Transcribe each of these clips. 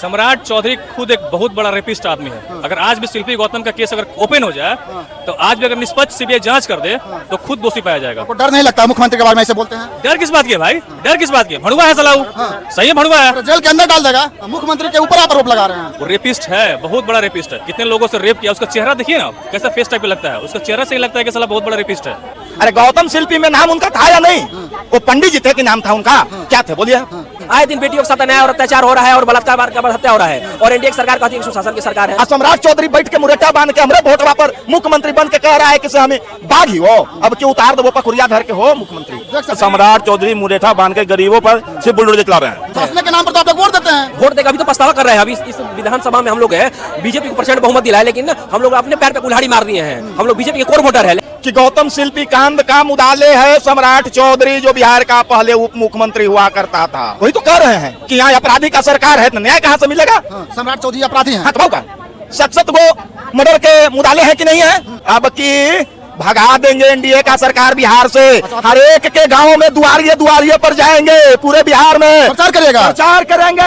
सम्राट चौधरी खुद एक बहुत बड़ा रेपिस्ट आदमी है। अगर आज भी शिल्पी गौतम का केस अगर ओपन हो जाए तो आज भी अगर निष्पक्ष सीबीआई जांच कर दे तो खुद दोषी पाया जाएगा। आपको डर नहीं लगता मुख्यमंत्री के बारे में ऐसे बोलते हैं? डर किस बात की है भाई? डर किस बात की है? भड़ुआ है सलाऊ, सही है, भड़ुआ है। तो जेल के अंदर डाल देगा। मुख्यमंत्री के ऊपर आप आरोप लगा रहे हैं। वो रेपिस्ट है, बहुत बड़ा रेपिस्ट है। कितने लोगों से रेप किया, उसका चेहरा देखिए ना कैसा फेस टाइप लगता है। उसका चेहरा से ही लगता है कि साला बहुत बड़ा रेपिस्ट है। अरे गौतम शिल्पी में नाम उनका था या नहीं? वो पंडित जी थे कि नाम था उनका? क्या थे बोलिए? आए दिन बेटियों के साथ अन्याय और अत्याचार हो रहा है और बलात्कार का हत्या हो रहा है और एनडीए सरकार कहती है कि सुशासन की सरकार है। सम्राट चौधरी बैठ के मुरेटा बांध के हमरे वोटवा पर मुख्यमंत्री बन के कह रहा है कि हमें बाघ ही हो, अब क्यों उतार दो वो पकुरिया धर के हो मुख्यमंत्री। सम्राट चौधरी मुरेठा बांध के गरीबों पर सिर्फ बुलडोजर चला रहे हैं। शासन के नाम पर तो आप लोग वोट देते हैं। वोट देकर अभी तो पछतावा कर रहे हैं। अभी इस विधानसभा में हम लोग है बीजेपी को प्रचंड बहुमत दिलाया, लेकिन हम लोग अपने पैर पे कुल्हाड़ी मार दिए हैं। हम लोग बीजेपी के कोर वोटर है कि गौतम शिल्पी कांड का मुदाले है सम्राट चौधरी जो बिहार का पहले उप मुख्यमंत्री हुआ करता था। वही तो कह रहे हैं कि यहाँ अपराधी का सरकार है तो न्याय कहाँ से मिलेगा? सम्राट चौधरी अपराधी हैं। हाँ तो का शख्सियत को मर्डर के मुदाले है कि नहीं है? अब की भगा देंगे एनडीए का सरकार बिहार से। हर एक के गांव में दुआरिये दुआरिये पर जाएंगे, पूरे बिहार में प्रचार करेगा, प्रचार करेंगे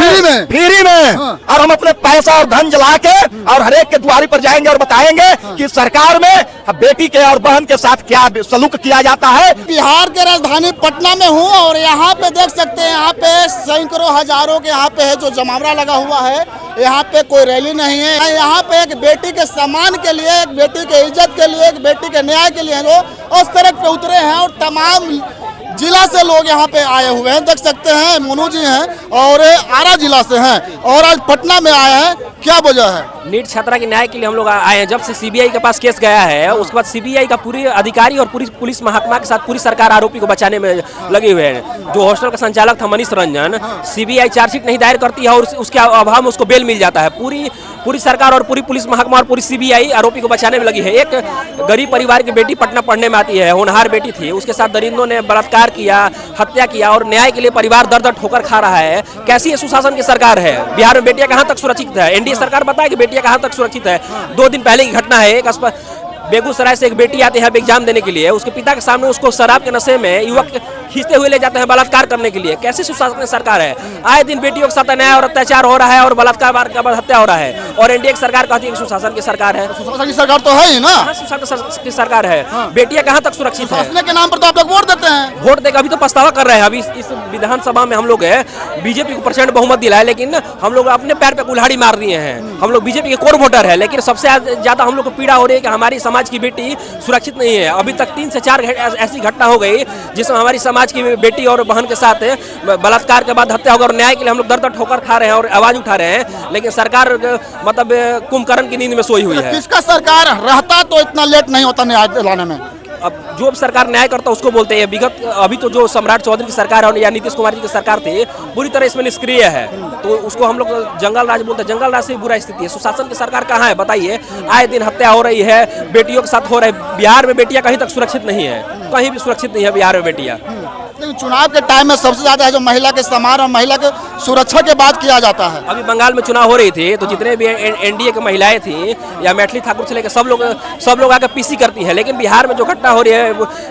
फ्री में हाँ। और हम अपने पैसा और धन जला के और हर एक के द्वारी पर जाएंगे और बताएंगे कि सरकार में बेटी के और बहन के साथ क्या सलूक किया जाता है। बिहार के राजधानी पटना में हूँ और यहाँ पे देख सकते हैं, यहाँ पे सैकड़ों हजारों के यहाँ पे है जो जमावड़ा लगा हुआ है। यहाँ पे कोई रैली नहीं है। यहाँ पे एक बेटी के सम्मान के लिए, एक बेटी के इज्जत के लिए, एक बेटी के न्याय के लिए जो उस सड़क पे उतरे हैं और तमाम जिला से लोग यहाँ पे आए हुए हैं। देख सकते हैं मोनू जी हैं और आरा जिला से हैं और आज पटना में आए हैं। क्या वजह है? नीट छात्रा के न्याय के लिए हम लोग आए हैं। जब से सीबीआई के पास केस गया है उसके बाद सीबीआई का पूरी अधिकारी और पूरी पुलिस महकमा के साथ पूरी सरकार आरोपी को बचाने में लगे हुए हैं। जो हॉस्टल का संचालक था मनीष रंजन, सीबीआई चार्जशीट नहीं दायर करती है और उसके अभाव में उसको बेल मिल जाता है। पूरी सरकार और पूरी पुलिस महकमा और पूरी सीबीआई आरोपी को बचाने में लगी है। एक गरीब परिवार की बेटी पटना पढ़ने में आती है, होनहार बेटी थी, उसके साथ दरिंदों ने बलात्कार किया, हत्या किया और न्याय के लिए परिवार दर दर ठोकर खा रहा है। कैसी ये सुशासन की सरकार है? बिहार में बेटियां कहां तक सुरक्षित है? एनडीए सरकार बताए कि बेटियां कहां तक सुरक्षित है। 2 दिन पहले की घटना है, एक बेगूसराय से एक बेटी आती है एग्जाम देने के लिए, उसके पिता के सामने उसको शराब के नशे में युवक खींचते हुए ले जाते हैं बलात्कार करने के लिए। कैसी सुशासन सरकार है? आए दिन बेटियों के साथ अन्याय और अत्याचार हो रहा है और बलात्कार का हत्या हो रहा है और एनडीए की सरकार कहती है कि सुशासन की सरकार है। सुशासन की सरकार तो है ही ना। सुशासन की सरकार है। बेटियां कहां तक सुरक्षित है? शासन के नाम पर तो आप लोग वोट देते हैं। वोट देकर अभी तो पछतावा कर रहे हैं। अभी इस विधानसभा में हम लोग है बीजेपी को प्रचंड बहुमत दिलाया, लेकिन हम लोग अपने पैर पे कुल्हाड़ी मार दिए हैं। हम लोग बीजेपी के कोर वोटर है, लेकिन सबसे ज्यादा हम लोग को पीड़ा हो रही है कि हमारी समाज की बेटी सुरक्षित नहीं है। अभी तक 3 से 4 ऐसी घटना हो गई जिसमें हमारी समाज की बेटी और बहन के साथ बलात्कार के बाद हत्या होगा और न्याय के लिए हम लोग दर दर ठोकर खा रहे हैं और आवाज उठा रहे हैं, लेकिन सरकार मतलब कुंभकर्ण की नींद में सोई हुई है। किसका सरकार रहता तो इतना लेट नहीं होता न्याय दिलाने में। अब जो सरकार न्याय करता उसको बोलते हैं विगत। अभी तो जो सम्राट चौधरी की सरकार है या नीतीश कुमार जी की सरकार थी पूरी तरह इसमें निष्क्रिय है, तो उसको हम लोग जंगल राज बोलते हैं। जंगल राज से बुरा स्थिति है। सुशासन की सरकार कहाँ है बताइए? आए दिन हत्या हो रही है, बेटियों के साथ हो रहा है। बिहार में बेटियां कहीं तक सुरक्षित नहीं है, कहीं भी सुरक्षित नहीं है बिहार में बेटियां। लेकिन चुनाव के टाइम में सबसे ज्यादा है जो महिला के सम्मान और महिला के सुरक्षा के बात किया जाता है। अभी बंगाल में चुनाव हो रही थी तो जितने भी एनडीए की महिलाएं थी या मैथिली ठाकुर से लेकर सब लोग आकर पीसी करती है, लेकिन बिहार में जो घटना हो रही है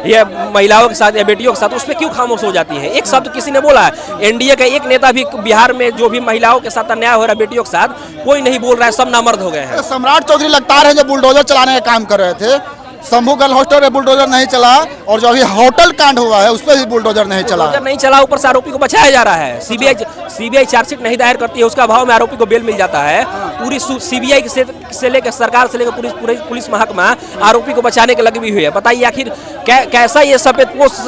ये महिलाओं के साथ या बेटियों के साथ, उसमें क्यों खामोश हो जाती है? एक शब्द किसी ने बोला है? एनडीए का एक नेता भी बिहार में जो भी महिलाओं के साथ अन्याय हो रहा है बेटियों के साथ कोई नहीं बोल रहा है, सब नामर्द हो गए हैं। सम्राट चौधरी लगता है जो बुलडोजर चलाने का काम कर रहे थे। शंभू गर्ल हॉस्टल में बुलडोजर नहीं चला और जो अभी होटल कांड हुआ है उस पर भी बुलडोजर नहीं चला। ऊपर से आरोपी को बचाया जा रहा है। सीबीआई चार्जशीट नहीं दायर करती है, उसका अभाव में आरोपी को बेल मिल जाता है। पूरी सीबीआई से लेकर सरकार से लेकर पुलिस महकमा आरोपी को बचाने के लगी हुई है। बताइए आखिर कैसा ये सफेदपोश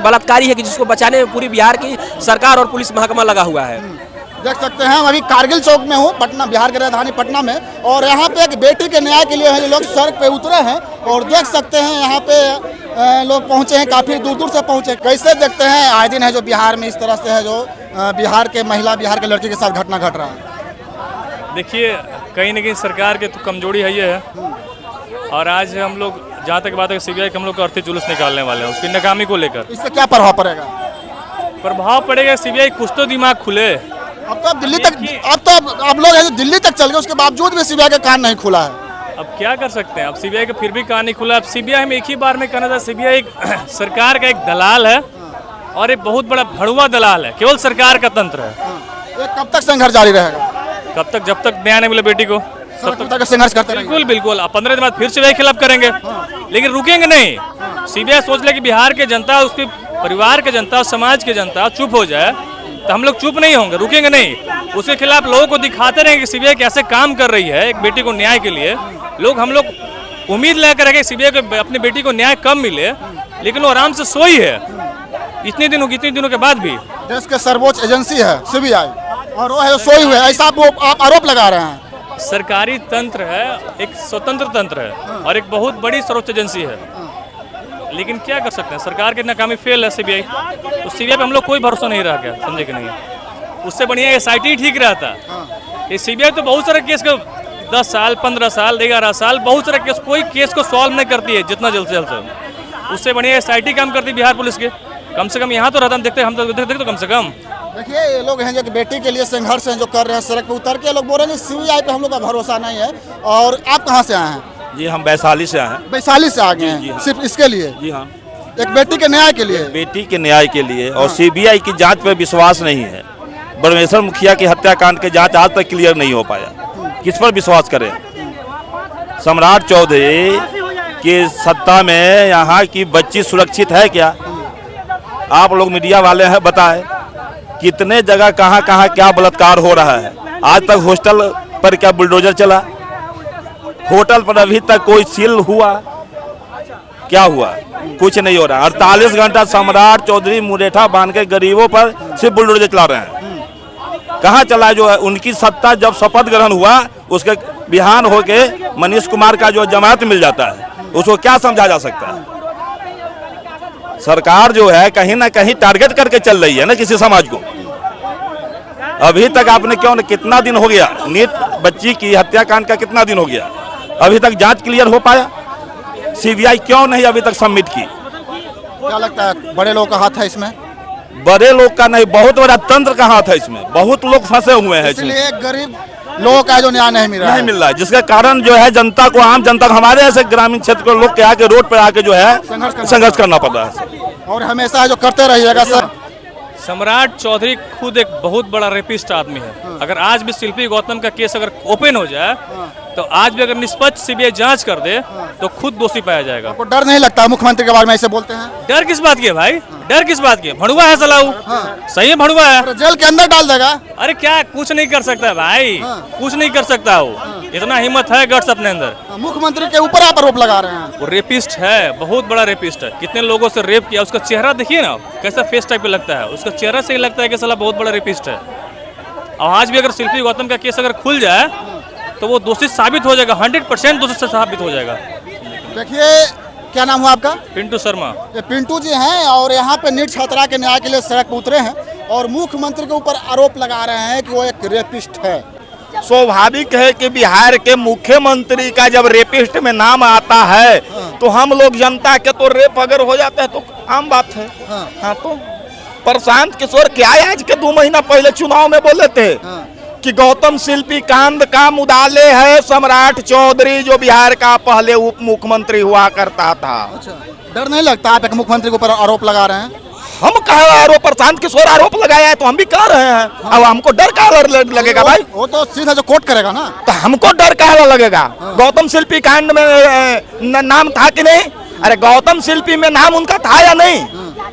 बलात्कारी है कि जिसको बचाने में पूरी बिहार की सरकार और पुलिस महकमा लगा हुआ है। देख सकते हैं हम अभी कारगिल चौक में हूँ पटना, बिहार की राजधानी पटना में, और यहाँ पे एक बेटी के न्याय के लिए लोग सड़क पे उतरे हैं और देख सकते हैं यहाँ पे लोग पहुँचे हैं, काफ़ी दूर दूर से पहुँचे। कैसे देखते हैं आए दिन है जो बिहार में इस तरह से है जो बिहार के महिला, बिहार के लड़की के साथ घटना घट रहा है? देखिए कहीं ना कहीं सरकार की तो कमजोरी है ये है, और आज हम लोग जहाँ तक बात है सीबीआई के हम लोग अर्थी जुलूस निकालने वाले हैं उसकी नाकामी को लेकर। इससे क्या प्रभाव पड़ेगा? प्रभाव पड़ेगा सीबीआई कुछ तो दिमाग खुले। अब तो दिल्ली तक, अब लोग ऐसे दिल्ली तक चल गए, उसके बावजूद भी सीबीआई का कान नहीं खुला है। अब क्या कर सकते हैं? अब सीबीआई का फिर भी कान नहीं खुला। अब सीबीआई में एक ही बार में कहना था सीबीआई एक सरकार का एक दलाल है और एक बहुत बड़ा भड़ुआ दलाल है, केवल सरकार का तंत्र है। ये कब तक संघर्ष जारी रहेगा? कब तक, जब तक न्याय नहीं मिले बेटी को तब तक संघर्ष करते रहेंगे। बिल्कुल बिल्कुल। अब 15 दिन बाद फिर सीबीआई खिलाफ करेंगे, लेकिन रुकेंगे नहीं। सीबीआई सोच ले कि बिहार के जनता, उसके परिवार के जनता, समाज के जनता चुप हो जाए, तो हम लोग चुप नहीं होंगे, रुकेंगे नहीं। उसके खिलाफ लोगों को दिखाते रहेंगे कि सीबीआई कैसे काम कर रही है एक बेटी को न्याय के लिए। हम लोग उम्मीद लेकर रखे सीबीआई को अपनी बेटी को न्याय कम मिले, लेकिन वो आराम से सोई है इतने दिनों के बाद भी। देश के सर्वोच्च एजेंसी है सीबीआई, और वो है सोई हुए, ऐसा आप आरोप लगा रहे हैं। सरकारी तंत्र है, एक स्वतंत्र तंत्र है और एक बहुत बड़ी सर्वोच्च एजेंसी है, लेकिन क्या कर सकते हैं, सरकार की नाकामी फेल है सीबीआई। तो सीबीआई पे हम लोग कोई भरोसा नहीं रहा, क्या समझे कि नहीं। उससे बढ़िया एसआईटी ठीक रहता। ये सीबीआई तो बहुत सारे केस को 10 साल 15 साल 11 साल बहुत सारे केस, कोई केस को सॉल्व नहीं करती है जितना जल्द से जल्द। उससे बढ़िया एसआईटी काम करती बिहार पुलिस के, कम से कम यहाँ तो रहता। हम तो देखते तो कम से कम। देखिए ये लोग हैं जो कि बेटी के लिए संघर्ष हैं जो कर रहे हैं, सड़क पे उतर के लोग बोल रहे हैं सीबीआई पे हम लोग का भरोसा नहीं है। और आप कहाँ से आए हैं? जी हम वैशाली से आए हैं। वैशाली से आ गए हैं? जी हाँ। सिर्फ इसके लिए? जी हाँ, एक बेटी के न्याय के लिए? बेटी के न्याय के लिए। और सीबीआई की जांच पे विश्वास नहीं है। ब्रह्मेश्वर मुखिया की हत्याकांड की जांच आज तक क्लियर नहीं हो पाया, किस पर विश्वास करें। सम्राट चौधरी की सत्ता में यहाँ की बच्ची सुरक्षित है क्या? आप लोग मीडिया वाले हैं, बताएं कितने जगह कहाँ कहाँ क्या बलात्कार हो रहा है। आज तक हॉस्टल पर क्या बुलडोजर चला? होटल पर अभी तक कोई सील हुआ? क्या हुआ? कुछ नहीं हो रहा। 48 घंटा सम्राट चौधरी मुरेठा बांध के गरीबों पर सिर्फ बुलडोजर चला रहे हैं। कहाँ चला? जो है उनकी सत्ता जब शपथ ग्रहण हुआ उसके बिहान होके मनीष कुमार का जो जमानत मिल जाता है, उसको क्या समझा जा सकता है? सरकार जो है कहीं ना कहीं टारगेट करके चल रही है ना किसी समाज को। अभी तक आपने क्यों, कितना दिन हो गया नीट बच्ची की हत्याकांड का, कितना दिन हो गया? अभी तक जांच क्लियर हो पाया? सीबीआई क्यों नहीं अभी तक सबमिट की? क्या लगता है बड़े लोगों का हाथ है इसमें? बड़े लोग का नहीं, बहुत बड़ा तंत्र का हाथ है इसमें। बहुत लोग फंसे हुए हैं इसमें। इसलिए गरीब लोगों का जो न्याय नहीं मिल रहा है। नहीं मिल रहा है, जिसके कारण जो है जनता को, आम जनता को, हमारे ऐसे ग्रामीण क्षेत्र के लोग के आके रोड पर आके जो है संघर्ष करना पड़ रहा है। और हमेशा जो करते रहिएगा सर। सम्राट चौधरी खुद एक बहुत बड़ा रेपिस्ट आदमी है। अगर आज भी शिल्पी गौतम का केस अगर ओपन हो जाए, तो आज भी अगर निष्पक्ष सीबीआई जांच कर दे, तो खुद दोषी पाया जाएगा। आपको डर नहीं लगता मुख्यमंत्री के बारे में ऐसे बोलते हैं? डर किस बात की है भाई? डर किस बात की है? भड़ुआ है सलाऊ। सही है, भड़ुआ है। तो जेल के अंदर डाल देगा? अरे क्या कुछ नहीं कर सकता भाई, कुछ नहीं कर सकता वो। इतना हिम्मत है, गट्स अपने अंदर। मुख्यमंत्री के ऊपर आप आरोप लगा रहे हैं। वो रेपिस्ट है, बहुत बड़ा रेपिस्ट है। कितने लोगों से रेप किया, उसका चेहरा देखिए ना कैसा फेस टाइप पे लगता है। उसका चेहरा से ही लगता है कि साला बहुत बड़ा रेपिस्ट है। और आज भी अगर शिल्पी गौतम का केस अगर खुल जाए, तो वो दोषी साबित हो जाएगा, 100% दोषी साबित हो जाएगा। देखिए क्या नाम हुआ आपका? पिंटू शर्मा। ये पिंटू जी हैं और यहाँ पे नीट छात्रा के न्याय के लिए सड़क पर उतरे हैं और मुख्यमंत्री के ऊपर आरोप लगा रहे हैं कि वो एक रेपिस्ट है। स्वाभाविक है कि बिहार के मुख्यमंत्री का जब रेपिस्ट में नाम आता है तो हम लोग जनता के तो रेप अगर हो जाता है तो आम बात है। हाँ तो प्रशांत किशोर क्या आज के 2 महीना पहले चुनाव में बोले थे कि गौतम शिल्पी कांड का मुद्दाले है सम्राट चौधरी, जो बिहार का पहले उप मुख्यमंत्री हुआ करता था। अच्छा, डर नहीं लगता आप एक मुख्यमंत्री के ऊपर आरोप लगा रहे हैं? हम कहा आरोप, प्रशांत किशोर आरोप लगाया है तो हम भी कह रहे हैं। अब हमको डर का लगेगा भाई? वो तो सीधा जो कोर्ट करेगा ना। तो हमको डर का लगेगा? गौतम शिल्पी कांड में नाम था कि नहीं? अरे गौतम शिल्पी में नाम उनका था या नहीं?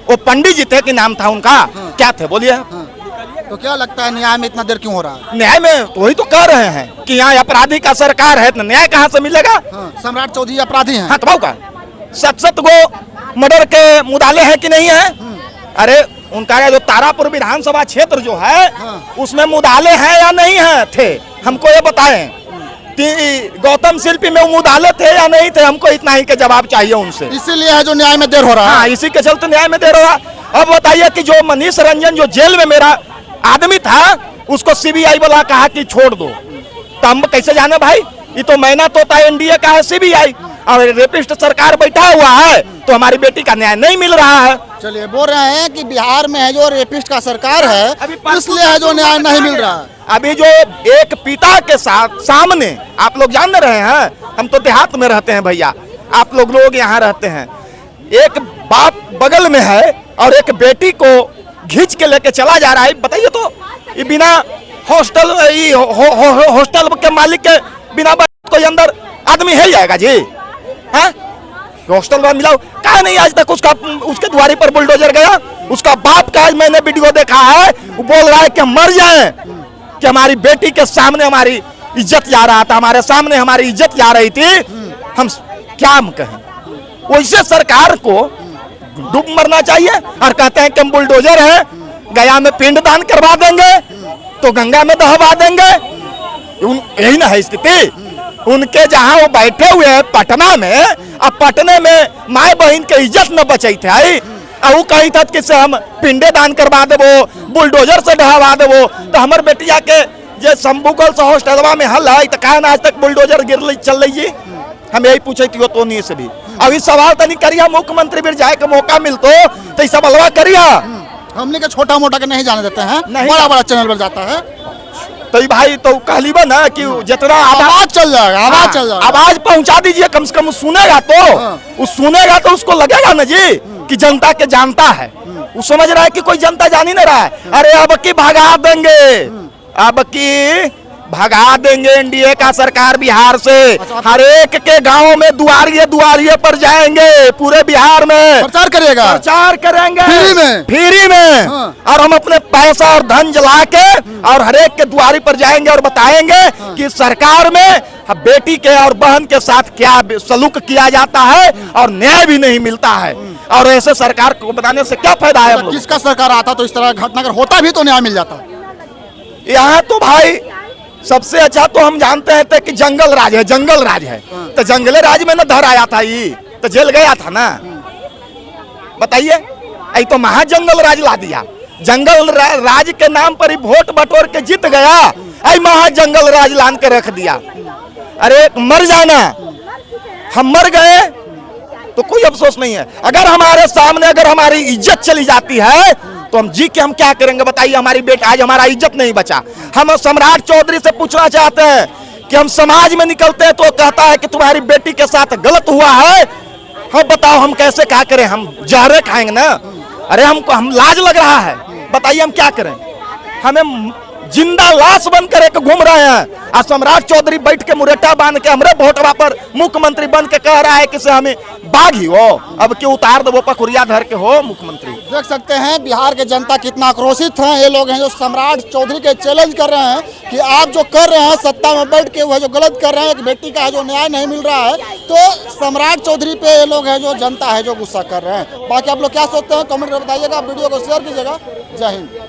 वो पंडित जी थे कि नाम था उनका? क्या थे बोलिए? तो क्या लगता है न्याय में इतना देर क्यों हो रहा है? न्याय में तो वही तो कह रहे हैं कि यहाँ अपराधी का सरकार है तो न्याय कहाँ से मिलेगा? सम्राट चौधरी अपराधी हैं। हाँ तो का 7 गो मर्डर के मुद्दाले हैं कि नहीं है? अरे उनका जो तारापुर विधानसभा क्षेत्र जो है उसमें मुद्दाले हैं या नहीं है? थे, हमको ये बताएं कि गौतम शिल्पी में मुद्दाले थे या नहीं थे? हमको इतना ही के जवाब चाहिए उनसे। इसीलिए है जो न्याय में देर हो रहा है। हाँ, इसी के चलते न्याय में देर हो रहा। अब बताइए कि जो मनीष रंजन जो जेल में मेरा आदमी था उसको सीबीआई वाला कहा कि छोड़ दो, तो हम कैसे जाने भाई? ये तो मैना तोता एनडीए का है सीबीआई और रेपिस्ट सरकार बैठा हुआ है तो हमारी बेटी का न्याय नहीं मिल रहा है। चलिए बोल रहे हैं कि बिहार में है जो रेपिस्ट का सरकार है इसलिए है जो न्याय नहीं मिल रहा है। अभी जो एक पिता के साथ सामने आप लोग जान रहे हैं, हम तो देहात में रहते हैं भैया, आप लोग यहाँ रहते हैं, एक बाप बगल में है और एक बेटी को घींच के लेके चला जा रहा है। बताइए तो ये बिना हॉस्टल हॉस्टल के मालिक के बिना कोई अंदर आदमी है जाएगा जी? हैं? हॉस्टल में मिला कहा नहीं आज तक उसके द्वारे पर बुलडोजर गया? उसका बाप का आज मैंने वीडियो देखा है, वो बोल रहा है कि मर जाए, कि हमारी बेटी के सामने हमारी इज्जत जा रहा था, हमारे सामने हमारी इज्जत जा रही थी, हम क्या हम कहें? वैसे सरकार को डूब मरना चाहिए और कहते हैं कि हम बुलडोजर हैं, गया में पिंडदान करवा देंगे तो गंगा में दहवा देंगे। यही ना है स्थिति उनके, जहां वो बैठे हुए हैं पटना में, अब पटने में माए बहन के इज्जत न बची थे आई, वो कही था कि से हम पिंडे दान करवा देवो, बुलडोजर से ढहवा देवो, तो हमारे बेटिया के जे शंभूगल से हॉस्टलवा में हल है तो कहा आज तक बुलडोजर गिर चल रही जी? हम यही पूछे थी तो नहीं से भी अब इस सवाल तो नहीं करिए, मुख्यमंत्री भी जाए का मौका मिलतो तो इस सवाल करिए। हमने का छोटा मोटा के नहीं जाने देते हैं, नहीं। बड़ा बड़ा चैनल पर जाता है तो भाई तो कहली बा ना कि जितना आवाज चल जाएगा, आवाज चल जाएगा, आवाज पहुंचा दीजिए, कम से कम सुनेगा तो वो सुनेगा तो उसको लगेगा ना जी कि जनता के जानता है, वो समझ रहा है कि कोई जनता जान ही नहीं रहा है। अरे अब की भगा देंगे, अब की भगा देंगे एनडीए का सरकार बिहार से, हर एक के गांव में दुआरिये दुआरिये पर जाएंगे, पूरे बिहार में प्रचार करिएगा, प्रचार करेंगे फ्री में हाँ। और हम अपने पैसा और धन जला के और हर एक के द्वारी पर जाएंगे और बताएंगे कि सरकार में बेटी के और बहन के साथ क्या सलूक किया जाता है और न्याय भी नहीं मिलता है, और ऐसे सरकार को बताने से क्या फायदा है? जिसका सरकार आता तो इस तरह घटना अगर होता भी तो न्याय मिल जाता। यहाँ तो भाई सबसे अच्छा तो हम जानते हैं कि जंगल राज है, जंगल राज है, तो जंगले राज में न धर आया था ये तो जेल गया था ना, बताइए? ऐ तो महाजंगल राज ला दिया, जंगल राज के नाम पर ही वोट बटोर के जीत गया, ऐ महाजंगल राज लान के रख दिया। अरे मर जाना, हम मर गए तो कोई अफसोस नहीं है, अगर हमारे सामने अगर हमारी इज्जत चली जाती है तो हम जी के हम क्या करेंगे बताइए? हमारी बेटा आज हमारा इज्जत नहीं बचा। हम सम्राट चौधरी से पूछना चाहते हैं कि हम समाज में निकलते हैं तो कहता है कि तुम्हारी बेटी के साथ गलत हुआ है, हम बताओ हम कैसे क्या करें? हम जहरे खाएंगे ना? अरे हमको हम लाज लग रहा है, बताइए हम क्या करें? हमें जिंदा लाश बनकर एक घूम रहे हैं और सम्राट चौधरी बैठ के मुरेटा बांध के हमरे वोटवा पर मुख्यमंत्री बन के कह रहा है कि से हमें बाघ ही हो, अब क्यों उतार दो पखुरिया धर के हो मुख्यमंत्री। देख सकते हैं बिहार के जनता कितना आक्रोशित है, ये लोग हैं जो सम्राट चौधरी के चैलेंज कर रहे हैं कि आप जो कर रहे हैं सत्ता में बैठ के वह जो गलत कर रहे हैं, एक बेटी का जो न्याय नहीं मिल रहा है, तो सम्राट चौधरी पे ये लोग हैं जो जनता है जो गुस्सा कर रहे हैं। बाकी आप लोग क्या सोचते हैं कमेंट में बताइएगा, वीडियो को शेयर कीजिएगा। जय हिंद।